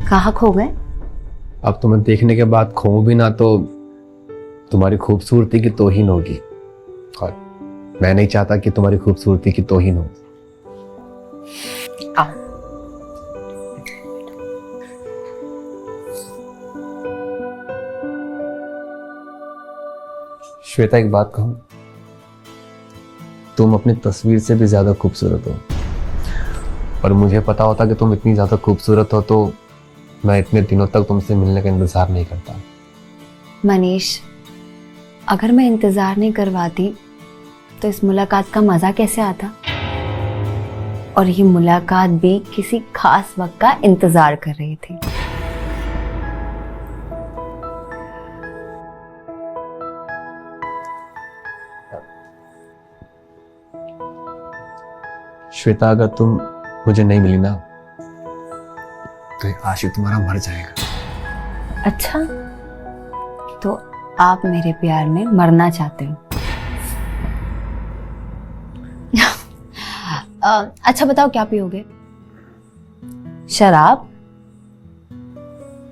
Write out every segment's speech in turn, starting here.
कहाँ खो गए? अब तुम्हें देखने के बाद खोऊं भी ना तो तुम्हारी खूबसूरती की तौहीन होगी, और मैं नहीं चाहता कि तुम्हारी खूबसूरती की तौहीन हो। आओ। श्वेता, एक बात कहूं, तुम अपनी तस्वीर से भी ज्यादा खूबसूरत हो, और मुझे पता होता कि तुम इतनी ज्यादा खूबसूरत हो तो मैं इतने दिनों तक तुमसे मिलने का इंतजार नहीं करता। मनीष, अगर मैं इंतजार नहीं करवाती तो इस मुलाकात का मजा कैसे आता? और ये मुलाकात भी किसी खास वक्त का इंतजार कर रही थी। श्वेता, अगर तुम मुझे नहीं मिली ना तो ये आशिक तुम्हारा मर जाएगा। अच्छा, तो आप मेरे प्यार में मरना चाहते हो? अच्छा बताओ, क्या पियोगे? शराब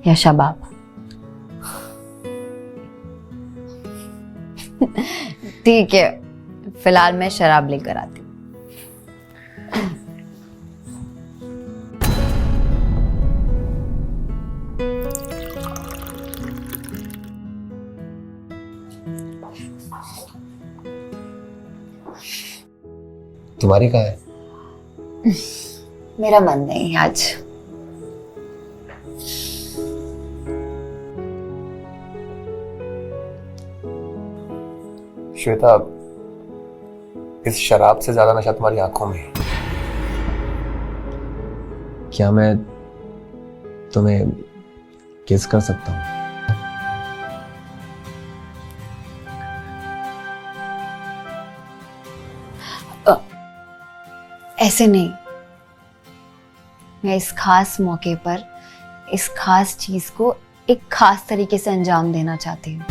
या शबाब? ठीक है, फिलहाल मैं शराब लेकर आती हूँ। तुम्हारी कहाँ है? मेरा मन नहीं है आज। श्वेता, इस शराब से ज्यादा नशा तुम्हारी आंखों में है। क्या मैं तुम्हें किस कर सकता हूँ? ऐसे नहीं, मैं इस खास मौके पर इस खास चीज को एक खास तरीके से अंजाम देना चाहती हूँ।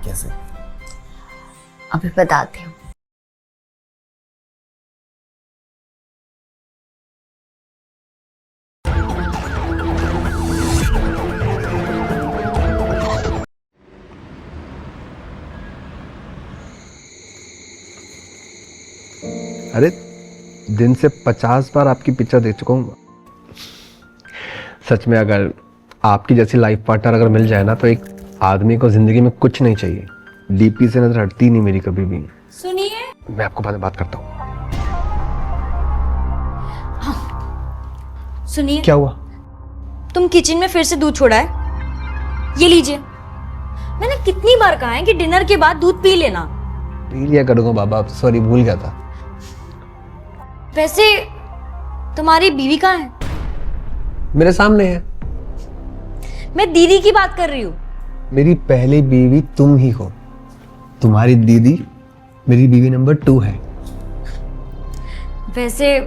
कैसे? अभी बताती हूँ। अरे, दिन से 50 बार आपकी पिक्चर देख चुका हूँ। सच में अगर आपकी जैसी लाइफ पार्टनर अगर मिल जाए ना तो एक आदमी को जिंदगी में कुछ नहीं चाहिए। डीपी से नजर हटती नहीं मेरी कभी भी। सुनिए, मैं आपको बाद में बात करता हूँ। सुनिए, क्या हुआ? तुम किचन में फिर से दूध छोड़ा है। ये लीजिए। मैंने कितनी बार कहा है कि डिनर के बाद दूध पी लेना। पी लिया करूँगा बाबा, सॉरी भूल गया था। वैसे तुम्हारी बीवी कहाँ है? मेरे सामने है। मैं दीदी की बात कर रही हूँ। मेरी पहली बीवी तुम ही हो। तुम्हारी दीदी मेरी बीवी नंबर 2 है। वैसे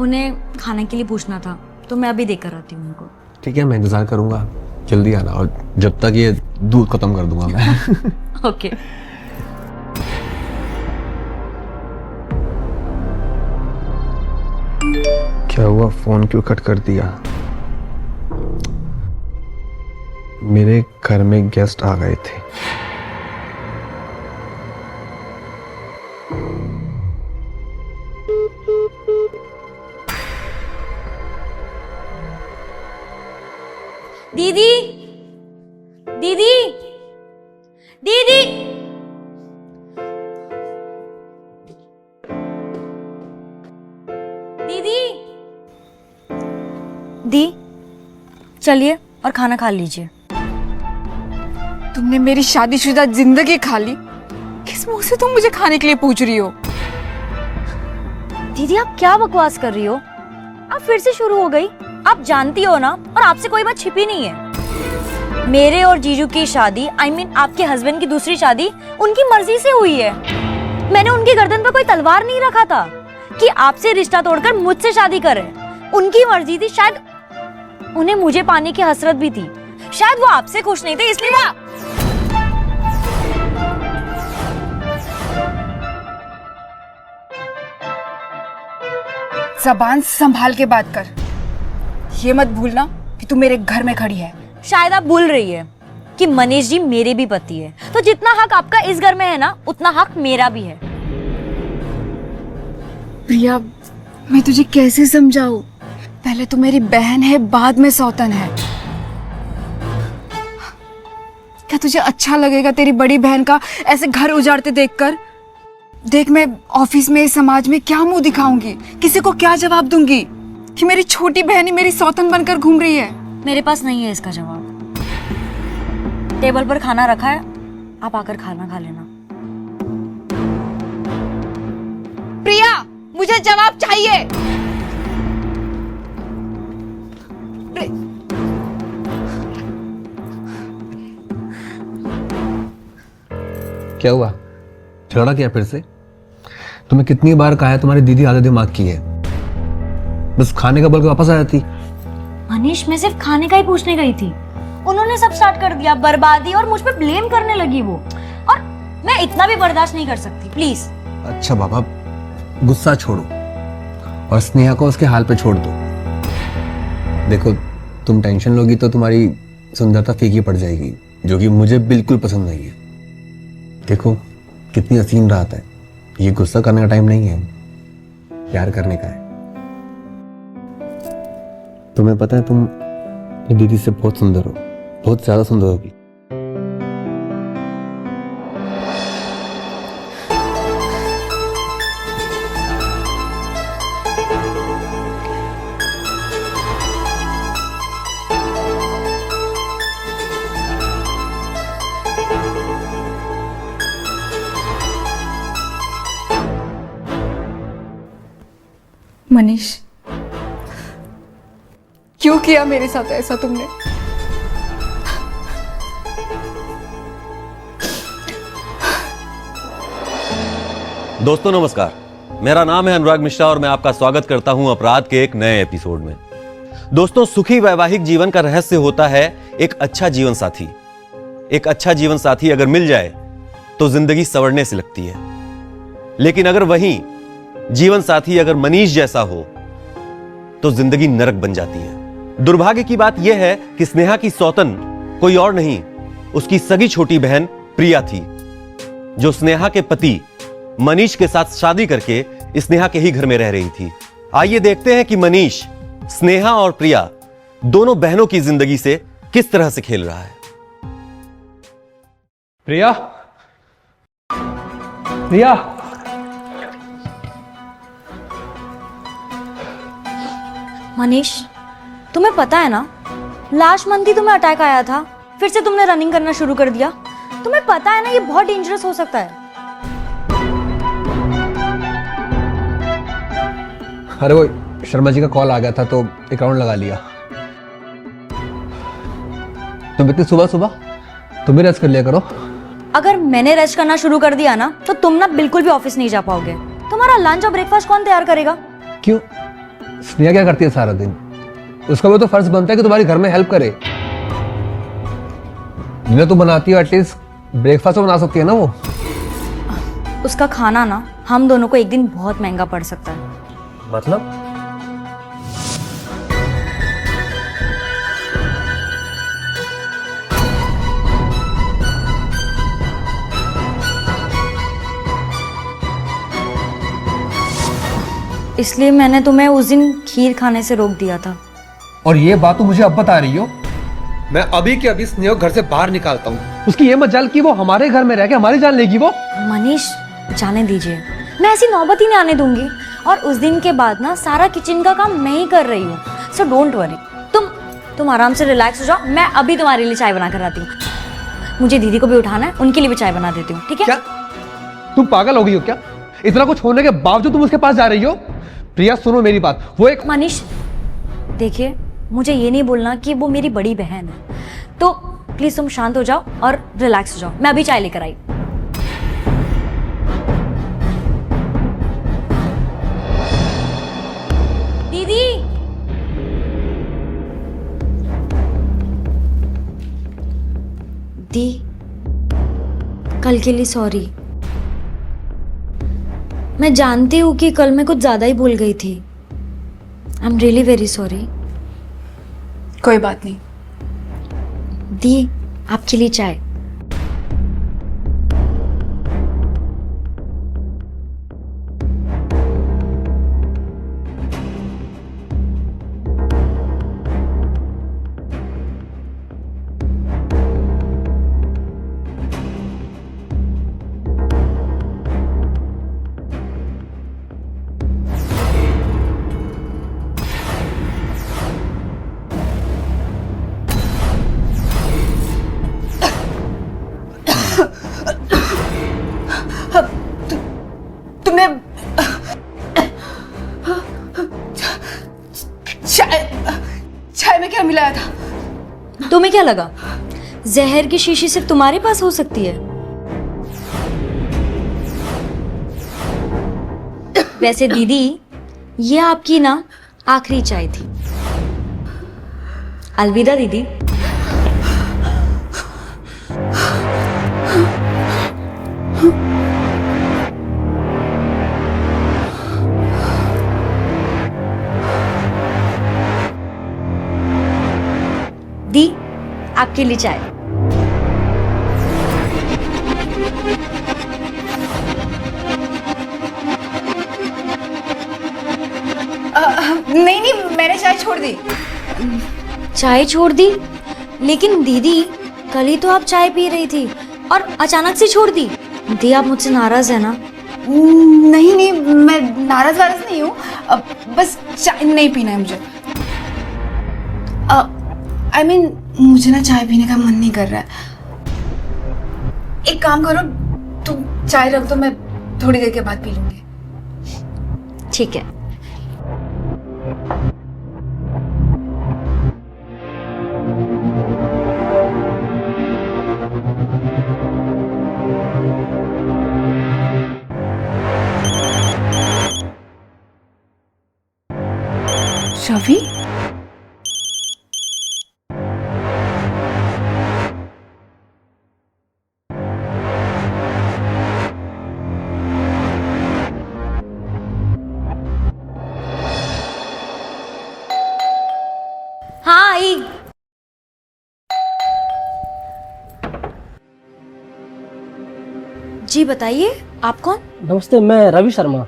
उन्हें खाने के लिए पूछना था तो मैं अभी देकर आती हूँ उनको। ठीक है, मैं इंतजार करूंगा, जल्दी आना, और जब तक ये दूध खत्म कर दूंगा मैं। ओके। क्या हुआ, फोन क्यों कट कर दिया? मेरे घर में गेस्ट आ गए थे। दीदी, दीदी, दीदी। दीदी, दी, चलिए और खाना खा लीजिए। तुमने मेरी शादीशुदा जिंदगी खा ली। किस मुंह से तुम मुझे खाने के लिए पूछ रही हो? दीदी, आप क्या बकवास कर रही हो? आप फिर से शुरू हो गई। आप जानती हो ना, और आपसे कोई बात छिपी नहीं है। मेरे और जीजू की शादी, I mean आपके हस्बैंड की दूसरी शादी, उनकी मर्जी से हुई है। मैंने उनकी गर्दन पर कोई तलवार नहीं रखा था कि आपसे रिश्ता तोड़कर मुझसे शादी करें। उनकी मर्जी थी, शायद उन्हें मुझे पाने की हसरत भी थी। शायद वो आपसे खुश नहीं थे, इसलिए जबान संभाल के बात कर। ये मत भूलना कि तू मेरे घर में खड़ी है। शायद आप भूल रही है कि मनीष जी मेरे भी पति है, तो जितना हक आपका इस घर में है ना, उतना हक मेरा भी है। प्रिया, मैं तुझे कैसे समझाऊं? पहले तो मेरी बहन है, बाद में सौतन है। क्या तुझे अच्छा लगेगा तेरी बड़ी बहन का ऐसे घर उजाड़ते देखकर? देख, मैं ऑफिस में, समाज में क्या मुंह दिखाऊंगी? किसी को क्या जवाब दूंगी कि मेरी छोटी बहन ही मेरी सौतन बनकर घूम रही है? मेरे पास नहीं है इसका जवाब। टेबल पर खाना रखा है, आप आकर खाना खा लेना। प्रिया, मुझे जवाब चाहिए। क्या हुआ? झगड़ा किया फिर से? तुम्हें कितनी बार कहा है तुम्हारी दीदी आधे दिमाग की है, बस खाने का बोल के वापस आ जाती। मनीष, मैं सिर्फ खाने का ही पूछने गई थी, उन्होंने सब स्टार्ट कर दिया, बर्बादी, और मुझ पे ब्लेम करने लगी वो। और मैं इतना भी बर्दाश्त नहीं कर सकती, प्लीज। अच्छा बाबा, गुस्सा छोड़ो और स्नेहा को उसके हाल पे छोड़ दो। देखो, तुम टेंशन लोगी तो तुम्हारी सुंदरता फीकी पड़ जाएगी, जो कि मुझे बिल्कुल पसंद नहीं है। देखो कितनी हसीन रात है, ये गुस्सा करने का टाइम नहीं है, प्यार करने का है। तुम्हें पता है तुम अपनी दीदी से बहुत सुंदर हो, बहुत ज्यादा सुंदर होगी। मनीष, क्यों किया मेरे साथ ऐसा तुमने? दोस्तों नमस्कार, मेरा नाम है अनुराग मिश्रा और मैं आपका स्वागत करता हूं अपराध के एक नए एपिसोड में। दोस्तों, सुखी वैवाहिक जीवन का रहस्य होता है एक अच्छा जीवन साथी। एक अच्छा जीवन साथी अगर मिल जाए तो जिंदगी संवरने से लगती है, लेकिन अगर वहीं जीवन साथी अगर मनीष जैसा हो तो जिंदगी नरक बन जाती है। दुर्भाग्य की बात यह है कि स्नेहा की सौतन कोई और नहीं, उसकी सगी छोटी बहन प्रिया थी, जो स्नेहा के पति मनीष के साथ शादी करके स्नेहा के ही घर में रह रही थी। आइए देखते हैं कि मनीष, स्नेहा और प्रिया दोनों बहनों की जिंदगी से किस तरह से खेल रहा है। प्रिया, प्रिया, मनीष, तुम्हें पता है ना, लास्ट मंथ ही तुम्हें अटैक आया था, फिर से तुमने रनिंग करना शुरू कर दिया। तुम्हें पता है ना ये बहुत डेंजरस हो सकता है। अरे वो शर्मा जी का कॉल आ गया था तो एक राउंड लगा लिया। तुम इतनी सुबह सुबह तुम भी रेस्ट कर लिया करो। अगर मैंने रेस्ट करना शुरू कर दिया ना तो तुम ना बिल्कुल भी ऑफिस नहीं जा पाओगे। तुम्हारा लंच और ब्रेकफास्ट कौन तैयार करेगा? क्यों? स्नेहा क्या करती है सारा दिन? उसका भी तो फर्ज बनता है कि तुम्हारे घर में हेल्प करे। जिन्हें तुम बनाती हो एटलीस्ट ब्रेकफास्ट तो बना सकती है ना वो। उसका खाना ना हम दोनों को एक दिन बहुत महंगा पड़ सकता है। मतलब? इसलिए मैंने तुम्हें उस दिन खीर खाने से रोक दिया था। और ये बात तो मुझे अब बता रही हो? मैं अभी के अभी स्नेहा को घर से बाहर निकालता हूँ। उसकी ये मजाल कि वो हमारे घर में रह के हमारी जान लेगी। वो मनीष, जाने दीजिए, मैं ऐसी नौबत ही नहीं आने दूंगी। और उस दिन के बाद ना सारा किचन का काम मैं ही कर रही हूँ, सो डोंट वरी। तुम आराम से रिलैक्स हो जाओ, मैं अभी तुम्हारे लिए चाय बना कर आती हूँ। मुझे दीदी को भी उठाना है, उनके लिए भी चाय बना देती हूँ, ठीक है? क्या तुम पागल हो गई हो क्या? इतना कुछ होने के बावजूद तुम उसके पास जा रही हो? प्रिया सुनो मेरी बात, वो एक मनीष देखिए, मुझे ये नहीं बोलना कि वो मेरी बड़ी बहन है, तो प्लीज तुम शांत हो जाओ और रिलैक्स हो जाओ। मैं अभी चाय लेकर आई। दीदी, दी, कल के लिए सॉरी। मैं जानती हूँ कि कल मैं कुछ ज्यादा ही भूल गई थी। I am really very sorry. कोई बात नहीं। दी आपके लिए चाय। तुमने चाय में क्या मिलाया था? तुम्हें क्या लगा जहर की शीशी सिर्फ तुम्हारे पास हो सकती है? वैसे दीदी, ये आपकी ना आखिरी चाय थी। अलविदा दीदी। दी आपके लिए चाय। नहीं नहीं, मैंने चाय छोड़ दी। चाय छोड़ दी? लेकिन दीदी, कल ही तो आप चाय पी रही थी और अचानक से छोड़ दी। दी आप मुझसे नाराज है ना? नहीं नहीं, मैं नाराज वाराज नहीं हूँ, बस चाय नहीं पीना है मुझे। I mean, मुझे ना चाय पीने का मन नहीं कर रहा है। एक काम करो, तुम चाय रख दो, मैं थोड़ी देर के बाद पी लूंगी। ठीक है। रवि, हाँ आई। जी बताइए, आप कौन? नमस्ते, मैं रवि शर्मा,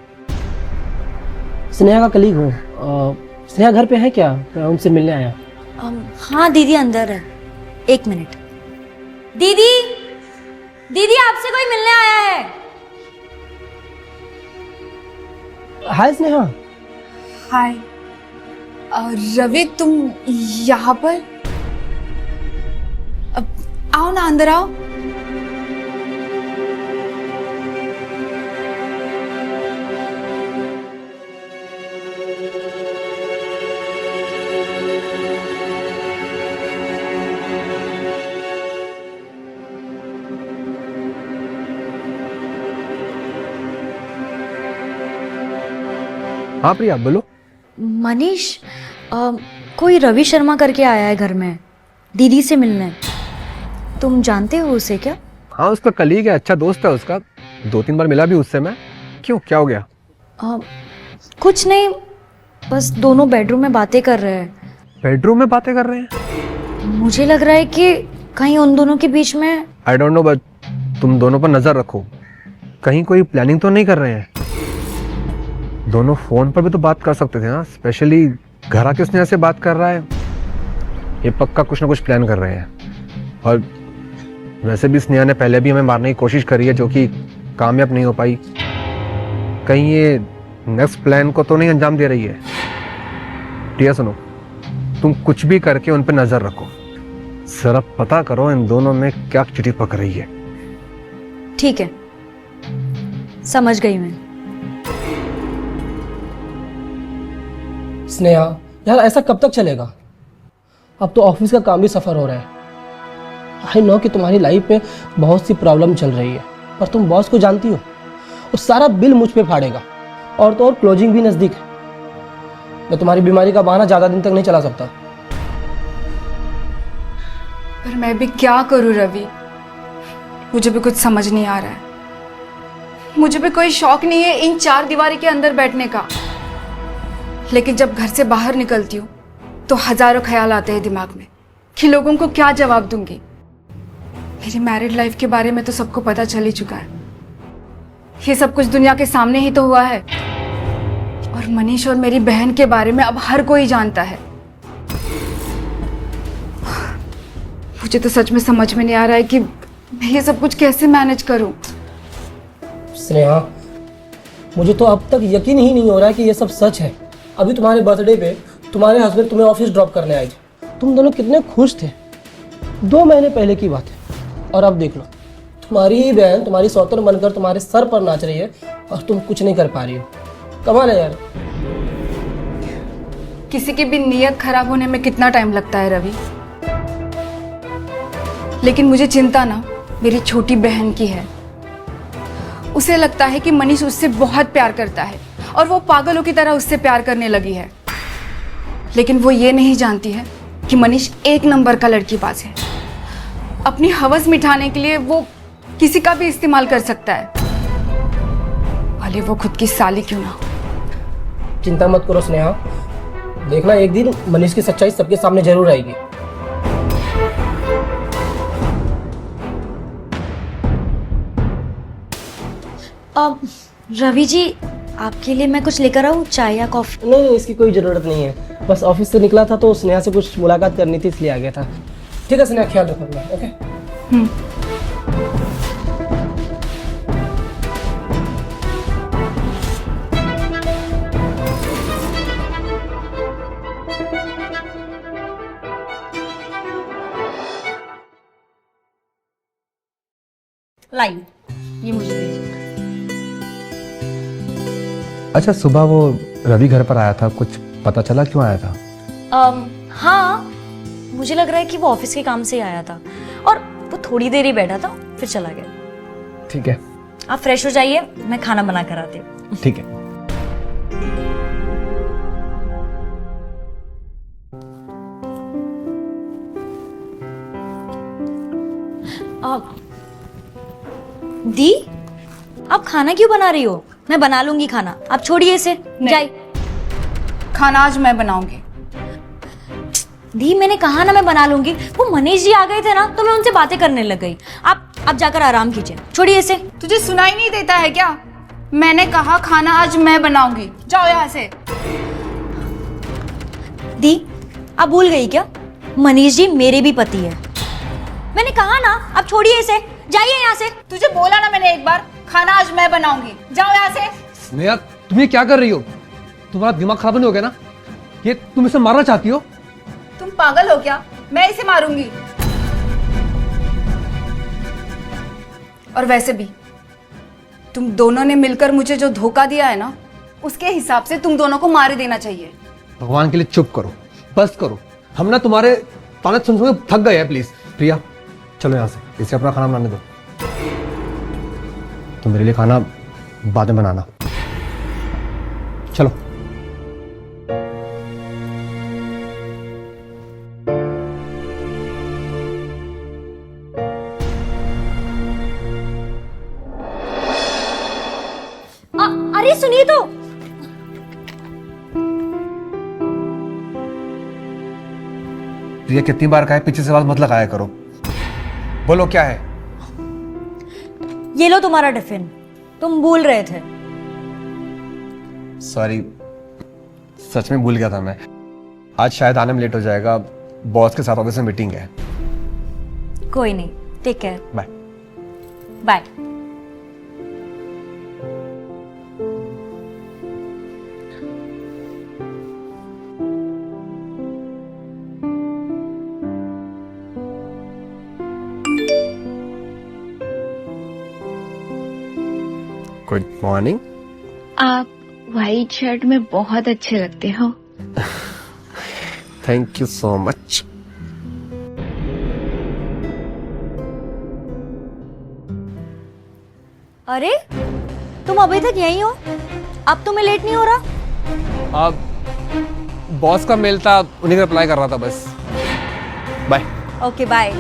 स्नेहा का कलीग हूँ। स्नेहा घर पे है क्या? मैं उनसे मिलने आया। हाँ दीदी अंदर है। एक मिनट। दीदी, दीदी आपसे कोई मिलने आया है। हाय स्नेहा। हाय। रवि, तुम यहाँ पर? आओ ना, अंदर आओ। हाँ प्रिया, बोलो। मनीष, कोई रवि शर्मा करके आया है घर में, दीदी से मिलने। तुम जानते हो उसे क्या? हाँ, उसका कलीग है, अच्छा दोस्त है उसका। 2-3 बार मिला भी उससे मैं। क्यों, क्या हो गया? कुछ नहीं, बस दोनों बेडरूम में बातें कर रहे हैं। बेडरूम में बातें कर रहे हैं? मुझे लग रहा है कि कहीं उन दोनों के बीच में। आई डोंट नो, बट तुम दोनों पर नजर रखो, कहीं कोई प्लानिंग तो नहीं कर रहे हैं। दोनों फोन पर भी तो बात कर सकते थे ना, स्पेशली घर आके उसने ऐसे बात कर रहा है, ये पक्का कुछ ना कुछ प्लान कर रहे हैं। और वैसे भी स्नेहा ने पहले भी हमें मारने की कोशिश करी है, जो कि कामयाब नहीं हो पाई। कहीं ये नेक्स्ट प्लान को तो नहीं अंजाम दे रही है? प्रिया सुनो, तुम कुछ भी करके उन पर नजर रखो, जरा पता करो इन दोनों में क्या चिट्ठी पक रही है। ठीक है, समझ गई मैं। स्नेहा यार, ऐसा कब तक चलेगा? अब तो ऑफिस का काम भी सफ़र हो रहा है। आई नो कि तुम्हारी लाइफ में बहुत सी प्रॉब्लम चल रही है, पर तुम बॉस को जानती हो, वो सारा बिल मुझ पे फाड़ेगा। और तो और क्लोजिंग भी नज़दीक है। मैं तुम्हारी बीमारी का बहाना ज़्यादा दिन तक नहीं चला सकता। पर मैं भी क्या करूं रवि, मुझे भी कुछ समझ नहीं आ रहा है। मुझे भी कोई शौक नहीं है इन 4 दीवारी के अंदर बैठने का, लेकिन जब घर से बाहर निकलती हूँ तो हजारों ख्याल आते हैं दिमाग में कि लोगों को क्या जवाब दूंगी। मेरी मैरिड लाइफ के बारे में तो सबको पता चल ही चुका है। ये सब कुछ दुनिया के सामने ही तो हुआ है, और मनीष और मेरी बहन के बारे में अब हर कोई जानता है। मुझे तो सच में समझ में नहीं आ रहा है कि मैं ये सब कुछ कैसे मैनेज करूं। स्नेहा, मुझे तो अब तक यकीन ही नहीं हो रहा है कि ये सब सच है। अभी तुम्हारे बर्थडे पे तुम्हारे हस्बैंड तुम्हें ऑफिस ड्रॉप करने आए थे। तुम दोनों कितने खुश थे, 2 महीने पहले की बात है। और अब देख लो, तुम्हारी ही बहन तुम्हारी सौतन बनकर तुम्हारे सर पर नाच रही है और तुम कुछ नहीं कर पा रही हो। कमाल है यार। किसी की भी नीयत खराब होने में कितना टाइम लगता है रवि, लेकिन मुझे चिंता ना मेरी छोटी बहन की है। उसे लगता है कि मनीष उससे बहुत प्यार करता है और वो पागलों की तरह उससे प्यार करने लगी है, लेकिन वो ये नहीं जानती है कि मनीष 1 नंबर का लड़कीबाज है। अपनी हवस मिटाने के लिए वो किसी का भी इस्तेमाल कर सकता है, भले वो खुद की साली क्यों ना हो। चिंता मत करो स्नेहा, देखना एक दिन मनीष की सच्चाई सबके सामने जरूर आएगी। रवि जी, आपके लिए मैं कुछ लेकर आऊँ, चाय या कॉफी? नहीं, इसकी कोई ज़रूरत नहीं है। बस ऑफिस से निकला था तो स्नेहा से कुछ मुलाकात करनी थी, इसलिए आ गया था। ठीक है स्नेहा, ख्याल रखो अपना। ओके। लाई, ये मुझे दीजिए। अच्छा, सुबह वो रवि घर पर आया था, कुछ पता चला क्यों आया था? हाँ, मुझे लग रहा है कि वो ऑफिस के काम से ही आया था और वो थोड़ी देर ही बैठा था, फिर चला गया। ठीक है, आप फ्रेश हो जाइए, मैं खाना बना कर आती हूँ। ठीक है। दी, आप खाना क्यों बना रही हो? मैं बना लूंगी खाना, आप छोड़िए इसे। जाइए। खाना आज मैं बनाऊंगी। दी, मैंने कहा ना मैं बना लूंगी। वो मनीष जी आ गए थे ना तो मैं उनसे बातें करने लग गई। आप जाकर आराम कीजिए, छोड़िए इसे। तुझे सुनाई नहीं देता है क्या? मैंने कहा खाना आज मैं बनाऊंगी, जाओ यहाँ से। दी, आप भूल गई क्या? मनीष जी मेरे भी पति है। मैंने कहा ना, आप छोड़िए इसे, जाइए यहाँ से। तुझे बोला ना मैंने एक बार, खाना आज मैं बनाऊंगी, जाओ यहाँ से। स्नेहा, तुम ये क्या कर रही हो? तुम्हारा दिमाग खराब नहीं हो गया ना? ये तुम इसे मारना चाहती हो? तुम पागल हो क्या? मैं इसे मारूंगी। और वैसे भी तुम दोनों ने मिलकर मुझे जो धोखा दिया है ना, उसके हिसाब से तुम दोनों को मार देना चाहिए। भगवान के लिए चुप करो, बस करो। हम ना तुम्हारे ताने सुन सुन के थक गए हैं। प्लीज प्रिया, चलो यहाँ से, इसे अपना खाना बनाने दो। तो मेरे लिए खाना बाद में बनाना। चलो। अरे सुनिए तो। प्रिया, कितनी बार कहा है पीछे से आवाज मत लगाया करो। बोलो क्या है? ये लो तुम्हारा टिफिन, तुम भूल रहे थे। सॉरी, सच में भूल गया था मैं। आज शायद आने में लेट हो जाएगा, बॉस के साथ ऑफिस में मीटिंग है। कोई नहीं, take care. Bye. Bye. Good morning. आप व्हाइट शर्ट में बहुत अच्छे लगते हो। Thank you so much. अरे, तुम अभी तक यहीं हो? अब तुम्हें लेट नहीं हो रहा? अब बॉस का मेल था, उन्हीं का रिप्लाई कर रहा था बस। बाय। Okay, bye.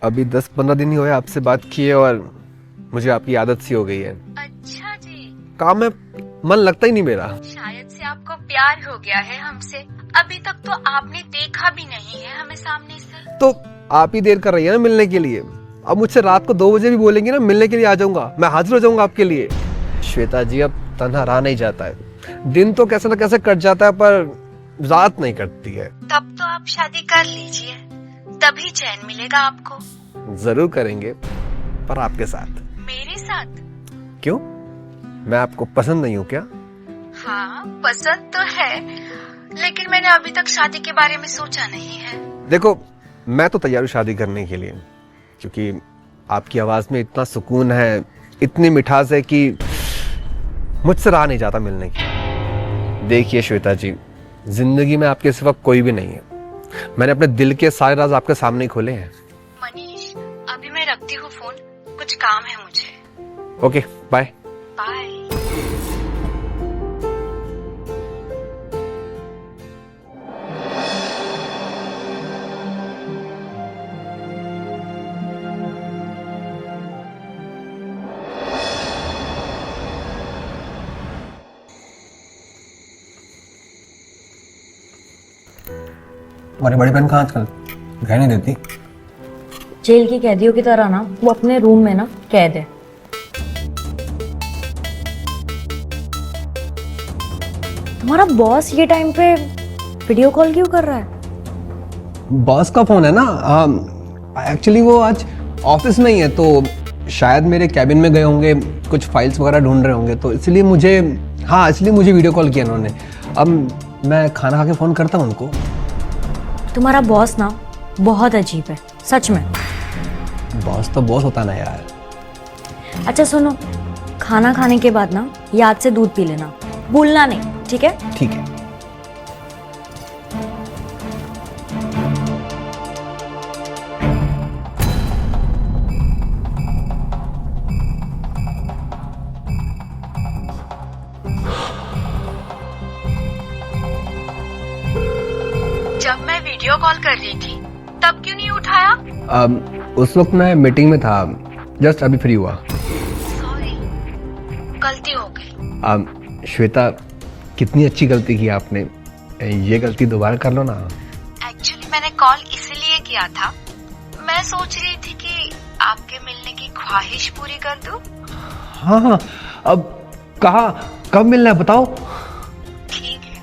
अभी 10-15 दिन ही हुए आपसे बात किए और मुझे आपकी आदत सी हो गई है। अच्छा जी, काम में मन लगता ही नहीं मेरा। शायद से आपको प्यार हो गया है हमसे। अभी तक तो आपने देखा भी नहीं है हमें सामने से। तो आप ही देर कर रही है ना मिलने के लिए। अब मुझसे रात को 2 बजे भी बोलेंगे ना, मिलने के लिए आ जाऊंगा, मैं हाजिर हो जाऊंगा आपके लिए। श्वेता जी, अब तन्हा रहा नहीं जाता है। दिन तो कैसे न कैसे कट जाता है पर रात नहीं कटती है। तब तो आप शादी कर लीजिए, तभी चैन मिलेगा आपको। जरूर करेंगे, पर आपके साथ। मेरे साथ? क्यों, मैं आपको पसंद नहीं हूँ क्या? हाँ, पसंद तो है, लेकिन मैंने अभी तक शादी के बारे में सोचा नहीं है। देखो, मैं तो तैयार हूँ शादी करने के लिए, क्योंकि आपकी आवाज में इतना सुकून है, इतनी मिठास है कि मुझसे रहा नहीं जाता मिलने की। देखिए श्वेता जी, जिंदगी में आपके सिवा कोई भी नहीं है। मैंने अपने दिल के सारे राज आपके सामने ही खोले हैं। मनीष, अभी मैं रखती हूँ फोन, कुछ काम है मुझे। Okay, bye. बाय। हमारी बड़ी बहन कहाँ आजकल घर नहीं देती? जेल की कैदियों की तरह ना वो अपने रूम में ना कैद है। तुम्हारा बॉस ये टाइम पे वीडियो कॉल क्यों कर रहा है? बॉस का फोन है ना। एक्चुअली वो आज ऑफिस में ही है, तो शायद मेरे कैबिन में गए होंगे, कुछ फाइल्स वगैरह ढूंढ रहे होंगे, तो इसलिए मुझे वीडियो कॉल किया उन्होंने। अब मैं खाना खा के फोन करता हूँ उनको। तुम्हारा बॉस ना बहुत अजीब है, सच में। बॉस तो बॉस होता ना यार। अच्छा सुनो, खाना खाने के बाद ना याद से दूध पी लेना, भूलना नहीं, ठीक है? ठीक है। जब मैं वीडियो कॉल कर रही थी तब क्यों नहीं उठाया? उस वक्त मैं मीटिंग में था, जस्ट अभी फ्री हुआ। सॉरी, गलती हो गई। श्वेता, कितनी अच्छी गलती की आपने, ये गलती दोबारा कर लो ना। एक्चुअली मैंने कॉल इसलिए किया था, मैं सोच रही थी कि आपके मिलने की ख्वाहिश पूरी कर दूं। हाँ, अब कब मिलना है बताओ। ठीक है,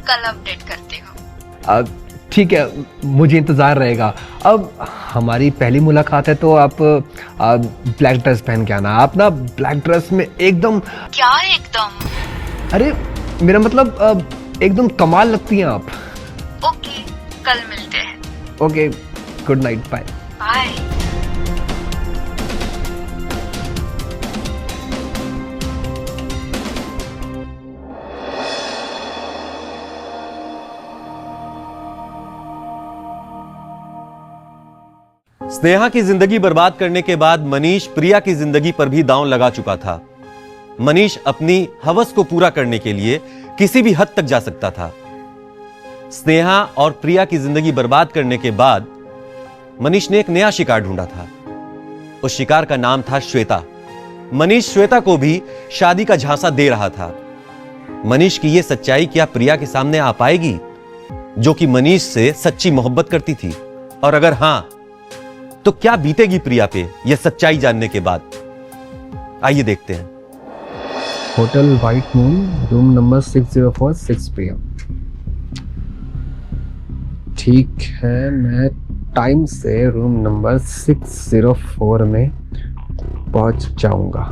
कल अपडेट करती हूँ। ठीक है, मुझे इंतजार रहेगा। अब हमारी पहली मुलाकात है, तो आप ब्लैक ड्रेस पहन के आना। आप ना ब्लैक ड्रेस में एकदम। क्या एकदम? अरे मेरा मतलब एकदम कमाल लगती हैं आप। ओके, कल मिलते हैं। Okay, good night, bye. Bye. Sneha की जिंदगी बर्बाद करने के बाद मनीष प्रिया की जिंदगी पर भी दांव लगा चुका था। मनीष अपनी हवस को पूरा करने के लिए किसी भी हद तक जा सकता था। स्नेहा और प्रिया की जिंदगी बर्बाद करने के बाद मनीष ने एक नया शिकार ढूंढा था। उस शिकार का नाम था श्वेता। मनीष श्वेता को भी शादी का झांसा दे रहा था। मनीष की यह सच्चाई क्या प्रिया के सामने आ पाएगी, जो कि मनीष से सच्ची मोहब्बत करती थी? और अगर हां, तो क्या बीतेगी प्रिया पे यह सच्चाई जानने के बाद? आइए देखते हैं। Hotel white moon, room number 604, 6 PM। ठीक है, मैं टाइम से रूम नंबर 604 में पहुंच जाऊंगा।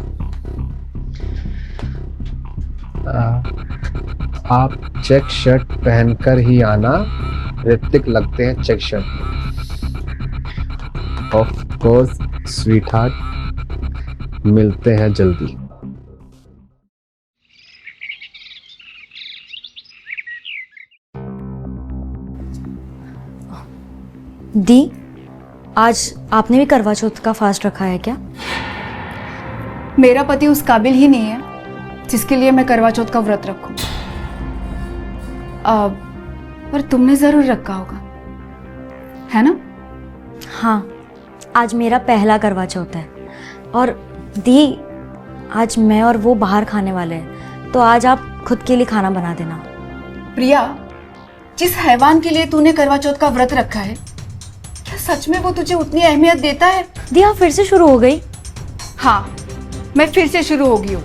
आप चेक शर्ट पहनकर ही आना, ऋतिक लगते हैं check shirt. Of course sweetheart, मिलते हैं जल्दी। दी, आज आपने भी करवा चौथ का फास्ट रखा है क्या? मेरा पति उस काबिल ही नहीं है जिसके लिए मैं करवा चौथ का व्रत रखूं। पर तुमने जरूर रखा होगा, है ना? हाँ, आज मेरा पहला करवा चौथ है और दी आज मैं और वो बाहर खाने वाले हैं, तो आज आप खुद के लिए खाना बना देना। प्रिया, जिस हैवान के लिए तूने करवा चौथ का व्रत रखा है, क्या सच में वो तुझे उतनी अहमियत देता है? दी आप फिर से शुरू हो गई। हाँ, मैं फिर से शुरू हो गई हूँ,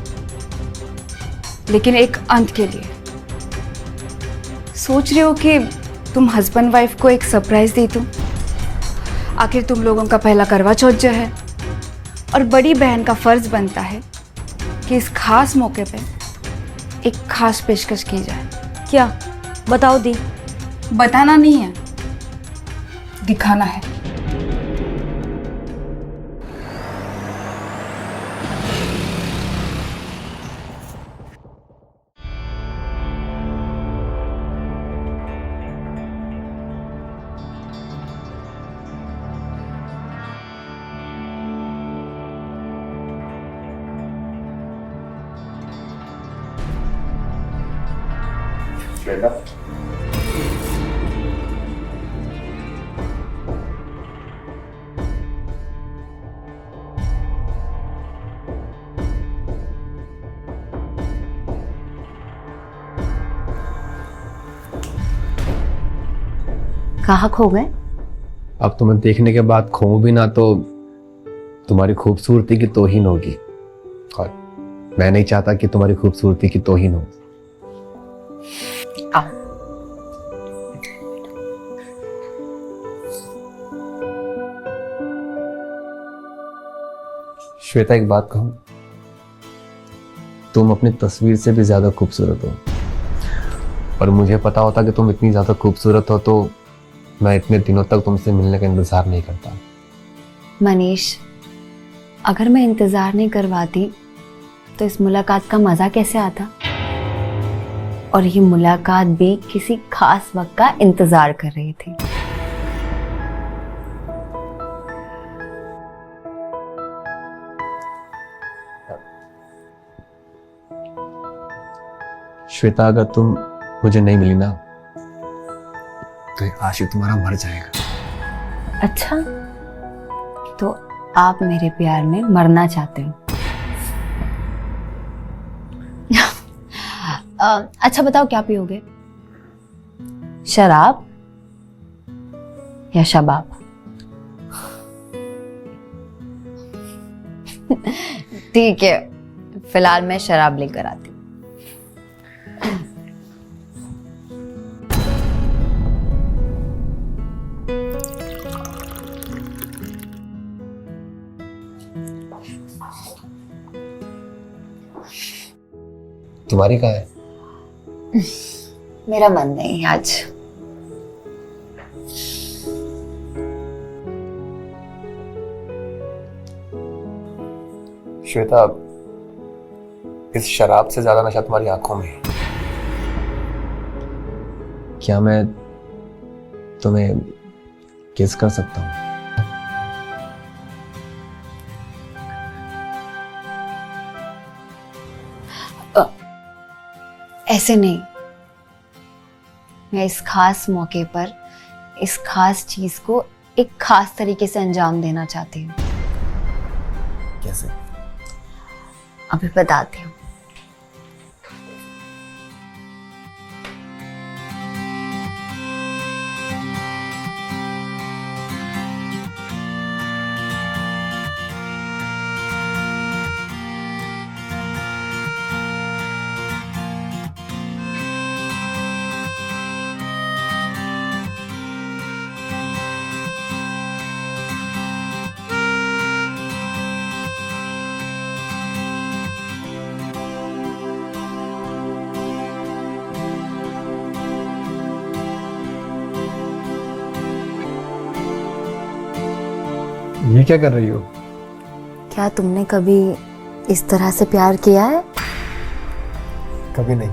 लेकिन एक अंत के लिए। सोच रहे हो कि तुम हस्बैंड वाइफ को एक सरप्राइज दे दूं? आखिर तुम लोगों का पहला करवा चौथ जो है, और बड़ी बहन का फर्ज बनता है कि इस खास मौके पे एक खास पेशकश की जाए। क्या? बताओ दी। बताना नहीं है, दिखाना है। कहाँ खो गए? अब तुम्हें देखने के बाद खोऊं भी ना तो तुम्हारी खूबसूरती की तौहीन होगी, और मैं नहीं चाहता कि तुम्हारी खूबसूरती की तौहीन हो। श्वेता, एक बात कहूं, तुम अपनी तस्वीर से भी ज्यादा खूबसूरत हो, और मुझे पता होता कि तुम इतनी ज्यादा खूबसूरत हो तो मैं इतने दिनों तक तुमसे मिलने का इंतजार नहीं करता। मनीष, अगर मैं इंतजार नहीं करवाती तो इस मुलाकात का मजा कैसे आता? और ये मुलाकात भी किसी खास वक्त का इंतजार कर रही थी। श्वेता, अगर तुम मुझे नहीं मिली ना तो आशिक तुम्हारा मर जाएगा। अच्छा, तो आप मेरे प्यार में मरना चाहते हो? अच्छा बताओ, क्या पियोगे? शराब या शबाब? ठीक है, फिलहाल मैं शराब लेकर आती हूँ। तुम्हारी कहाँ है? मेरा मन नहीं है आज। श्वेता, इस शराब से ज्यादा नशा तुम्हारी आंखों में है। क्या मैं तुम्हें किस कर सकता हूँ? ऐसे नहीं, मैं इस खास मौके पर इस खास चीज को एक खास तरीके से अंजाम देना चाहती हूँ। कैसे? अभी बताती हूँ। ये क्या कर रही हो? क्या तुमने कभी इस तरह से प्यार किया है? कभी नहीं।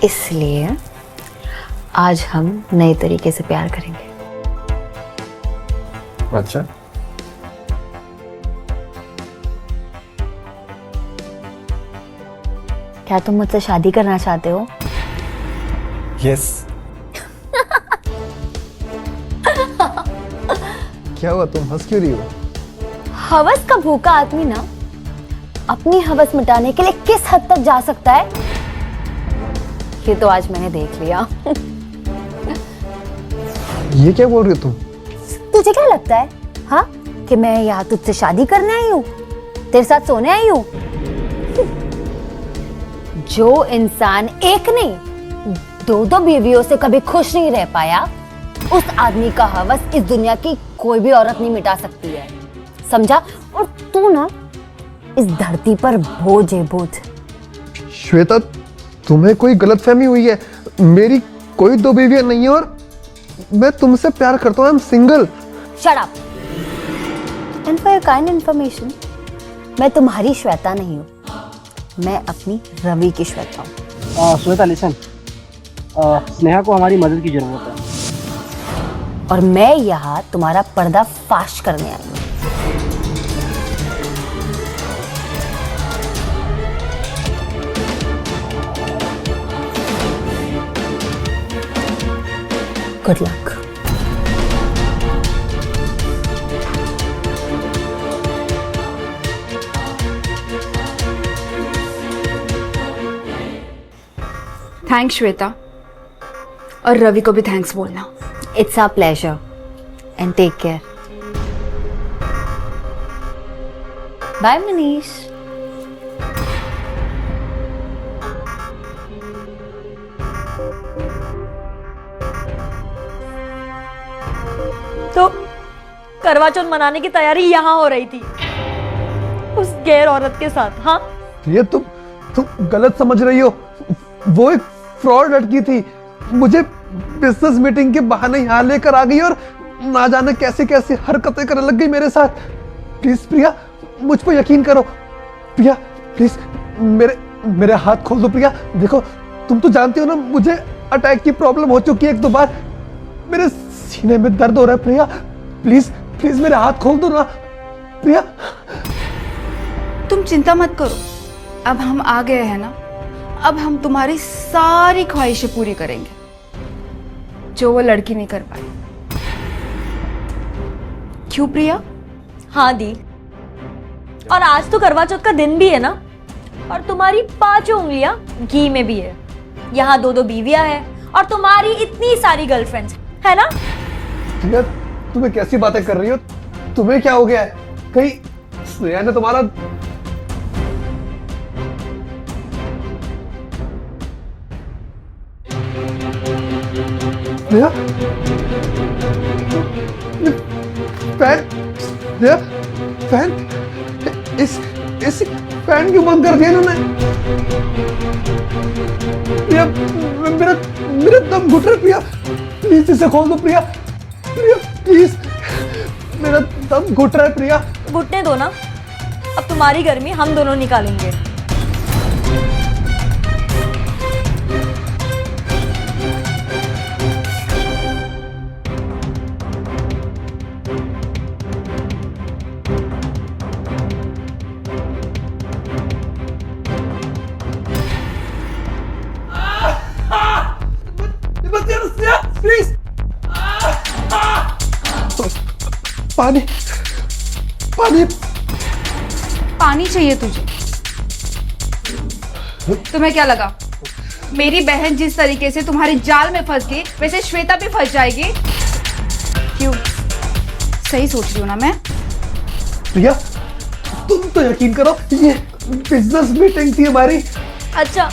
इसलिए आज हम नए तरीके से प्यार करेंगे। अच्छा, क्या तुम मुझसे शादी करना चाहते हो? यस। क्या हुआ, तुम हंस क्यों रही हो? हवस का भूखा आदमी ना अपनी हवस मिटाने के लिए किस हद तक जा सकता है, ये तो आज मैंने देख लिया। ये क्या बोल रही हो तुम? तुझे क्या लगता है हाँ कि मैं यहाँ तुझसे शादी करने आई हूँ, तेरे साथ सोने आई हूँ? जो इंसान एक नहीं दो दो बीवियों से कभी खुश नहीं रह पाया, उस आदमी का हवस इस दुनिया की कोई भी औरत नहीं मिटा सकती है, समझा? और तू ना इस धरती पर बोझ है, बोझ। श्वेता, तुम्हें कोई गलतफहमी हुई है। मेरी कोई दो बीवियां नहीं है और मैं तुमसे प्यार करता हूँ। I am single. Shut up. And for your kind information, मैं तुम्हारी श्वेता नहीं हूँ, मैं अपनी रवि की श्वेता हूँ। श्वेता लिसन, स्नेहा को हमारी मदद की जरूरत है। और मैं यहाँ तुम्हारा पर्दा फाश करने आई हूँ। Good luck. थैंक्स श्वेता, और रवि को भी थैंक्स बोलना। It's our pleasure and take care. Bye, Manish. तो करवा चौथ मनाने की तैयारी यहाँ हो रही थी उस गैर औरत के साथ। हाँ, ये तुम गलत समझ रही हो। वो एक फ्रॉड लड़की थी, मुझे बिजनेस मीटिंग के बहाने यहाँ लेकर आ गई और ना जाने कैसे कैसे हरकतें करने लग गई मेरे साथ। प्लीज प्रिया, मुझ पर यकीन करो। प्रिया प्लीज मेरे हाथ खोल दो। प्रिया देखो, तुम तो जानती हो ना, मुझे अटैक की प्रॉब्लम हो चुकी है 1-2 बार। मेरे सीने में दर्द हो रहा है। प्रिया प्लीज प्लीज मेरे हाथ खोल दो ना। प्रिया, तुम चिंता मत करो, अब हम आ गए हैं ना, अब हम तुम्हारी सारी ख्वाहिशें पूरी करेंगे जो वो लड़की नहीं कर पाई। क्यों प्रिया? हाँ दी, और आज तो करवा चौथ का दिन भी है ना, और तुम्हारी 5 उंगलियां घी में भी है। यहाँ 2-2 बीवियां हैं और तुम्हारी इतनी सारी गर्लफ्रेंड्स है ना। प्रिया, तुम्हें कैसी बातें कर रही हो? तुम्हें क्या हो गया है? कहीं स्नेहा ने तुम्हारा प्रिया फैन फैन इस फैन क्यों बंद कर दिया इन्होंने? प्रिया, मेरा दम घुट रहा है। प्रिया प्लीज इसे खोल दो। प्रिया प्रिया प्लीज, मेरा दम घुट रहा है। प्रिया घुटने दो ना, अब तुम्हारी गर्मी हम दोनों निकालेंगे। प्लीज पानी पानी पानी चाहिए तुझे? तुम्हें क्या लगा मेरी बहन जिस तरीके से तुम्हारे जाल में फंस गई, वैसे श्वेता भी फंस जाएगी? क्यों, सही सोच रही हूँ ना मैं? प्रिया, तुम तो यकीन करो, ये बिजनेस मीटिंग थी हमारी। अच्छा,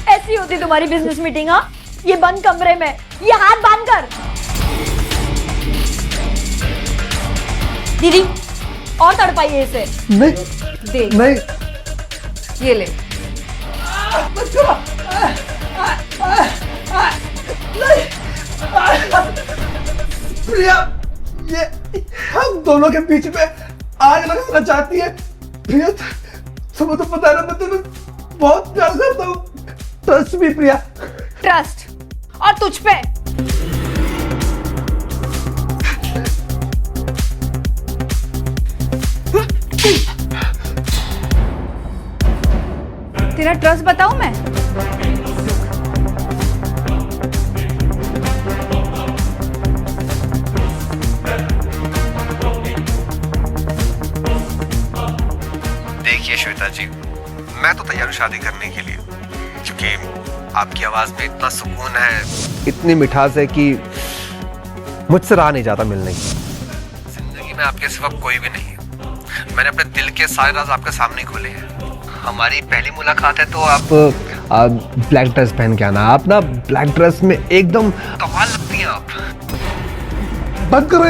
ऐसी होती तुम्हारी बिजनेस मीटिंग? हाँ, ये बंद कमरे में, ये हाथ बांध कर। दीदी और तड़पाइए इसे। नहीं दे, नहीं, ये ले। प्रिया, ये हम दोनों के बीच में आग लगाना चाहती है। प्रिया, तुम्हें तो पता है ना, मैं तुम्हें बहुत प्यार करता हूँ। ट्रस्ट मी प्रिया। ट्रस्ट? और तुझ पे? मेरा ट्रस्ट बताऊं मैं? देखिए श्वेता जी, मैं तो तैयार हूँ शादी करने के लिए, क्योंकि आपकी आवाज में इतना सुकून है, इतनी मिठास है कि मुझसे रहा नहीं जाता मिलने की। जिंदगी में आपके सिवा कोई भी नहीं है। मैंने अपने दिल के सारे राज आपके सामने खोले हैं। हमारी पहली मुलाकात है तो आप ब्लैक ड्रेस पहन के आना। आप ना ब्लैक ड्रेस में एकदम कमाल लगती हैं आप। बंद करो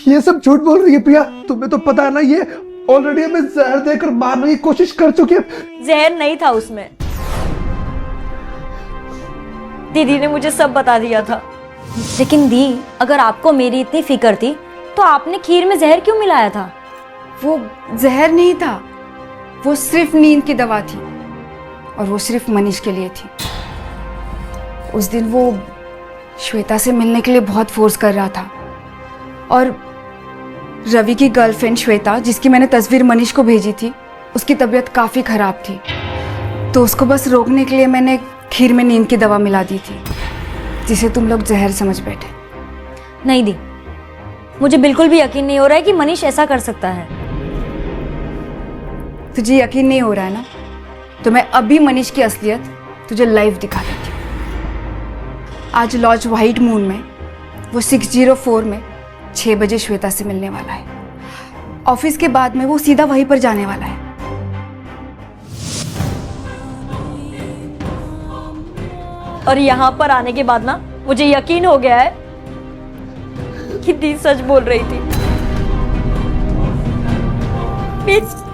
ये सब झूठ बोल रही है प्रिया। तुम्हें तो पता है ना, ये ऑलरेडी हमें जहर देकर मारने की कोशिश कर चुकी है। जहर नहीं था उसमें, दीदी ने मुझे सब बता दिया था। लेकिन दी, अगर आपको मेरी इतनी फिक्र थी तो आपने खीर में जहर क्यों मिलाया था? वो जहर नहीं था, वो सिर्फ नींद की दवा थी, और वो सिर्फ मनीष के लिए थी। उस दिन वो श्वेता से मिलने के लिए बहुत फोर्स कर रहा था, और रवि की गर्लफ्रेंड श्वेता, जिसकी मैंने तस्वीर मनीष को भेजी थी, उसकी तबीयत काफ़ी ख़राब थी। तो उसको बस रोकने के लिए मैंने खीर में नींद की दवा मिला दी थी, जिसे तुम लोग जहर समझ बैठे। नहीं दी, मुझे बिल्कुल भी यकीन नहीं हो रहा है कि मनीष ऐसा कर सकता है। तुझे यकीन नहीं हो रहा है ना, तो मैं अभी मनीष की असलियत तुझे लाइव दिखा देती हूँ। आज लॉज व्हाइट मून में वो 604 में 6 बजे श्वेता से मिलने वाला है। ऑफिस के बाद में वो सीधा वहीं पर जाने वाला है। और यहाँ पर आने के बाद ना मुझे यकीन हो गया है कि दी सच बोल रही थी।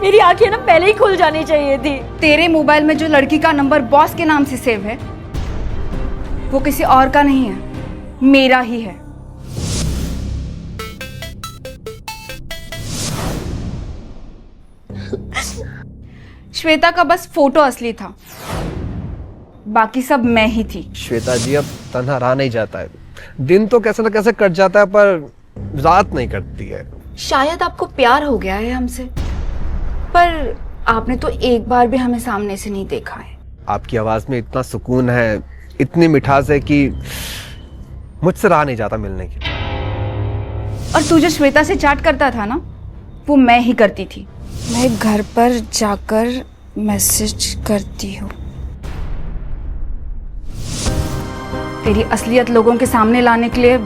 मेरी आंखें ना पहले ही खुल जानी चाहिए थी। तेरे मोबाइल में जो लड़की का नंबर बॉस के नाम से सेव है, वो किसी और का नहीं है, मेरा ही है। श्वेता का बस फोटो असली था, बाकी सब मैं ही थी। श्वेता जी, अब तन्हा रहा नहीं जाता है। दिन तो कैसे न कैसे कट जाता है, पर रात नहीं कटती है। शायद आपको प्यार हो गया है हमसे, पर आपने तो एक बार भी हमें सामने से नहीं देखा है। आपकी आवाज में इतना सुकून है, इतनी मिठास है कि मुझसे रहा नहीं जाता मिलने की। और तू जो श्वेता से चैट करता था ना, वो मैं ही करती थी। मैं घर पर जाकर मैसेज करती हूँ। तेरी असलियत लोगों के सामने लाने के लिए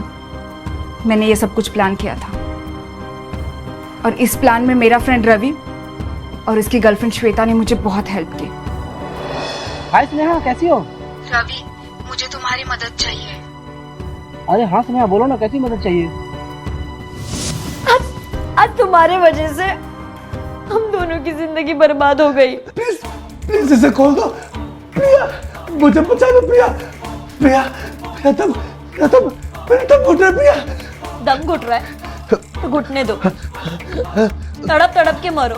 मैंने ये सब कुछ प्लान किया था, और इस प्लान में मेरा फ्रेंड रवि और इसकी गर्लफ्रेंड श्वेता ने मुझे बहुत हेल्प की। हाय स्नेहा, कैसी हो? रवि, मुझे तुम्हारी मदद चाहिए। अरे हाँ स्नेहा, बोलो ना, कैसी मदद चाहिए? आज तुम्हारे वजह से हम दोनों की जिंदगी बर्बाद हो गई। प्लीज इसे खोल दो प्रिया, मुझे बचा लो प्रिया। प्रिया, तुम मेरे दम घुट रहा है प्रिया। दम घुट रहा है तो घुटने दो, तड़प तड़प के मरो,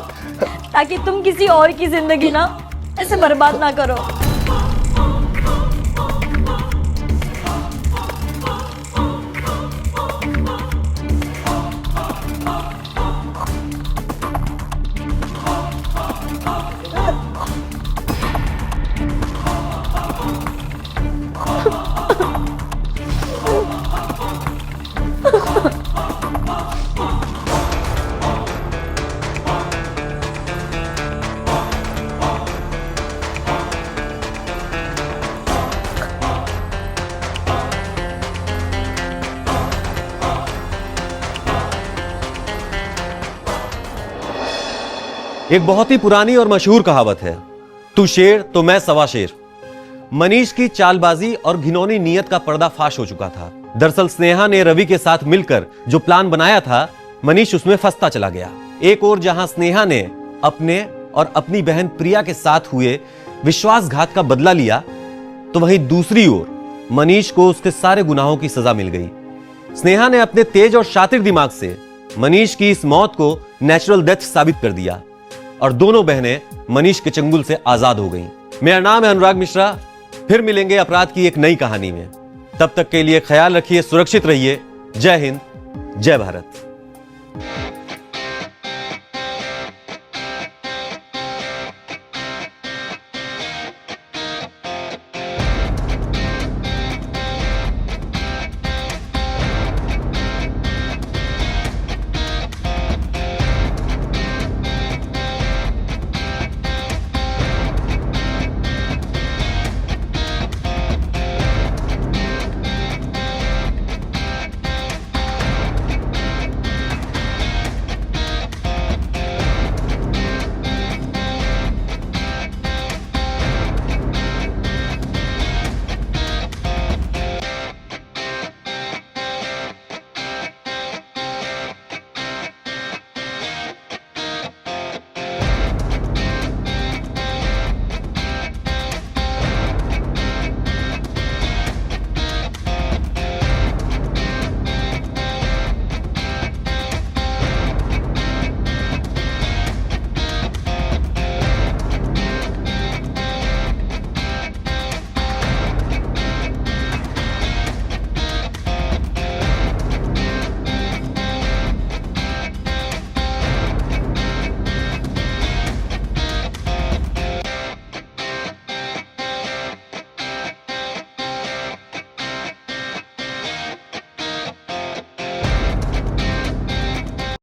ताकि तुम किसी और की जिंदगी ना ऐसे बर्बाद ना करो। एक बहुत ही पुरानी और मशहूर कहावत है, तू शेर तो मैं सवा शेर। मनीष की चालबाजी और घिनौनी नीयत का पर्दाफाश हो चुका था। दरअसल स्नेहा ने रवि के साथ मिलकर जो प्लान बनाया था, मनीष उसमें फंसता चला गया। एक ओर जहां स्नेहा ने अपने और अपनी बहन प्रिया के साथ हुए विश्वासघात का बदला लिया, तो वहीं दूसरी ओर मनीष को उसके सारे गुनाहों की सजा मिल गई। स्नेहा ने अपने तेज और शातिर दिमाग से मनीष की इस मौत को नेचुरल डेथ साबित कर दिया और दोनों बहनें मनीष के चंगुल से आजाद हो गईं। मेरा नाम है अनुराग मिश्रा। फिर मिलेंगे अपराध की एक नई कहानी में। तब तक के लिए ख्याल रखिए, सुरक्षित रहिए। जय हिंद, जय भारत।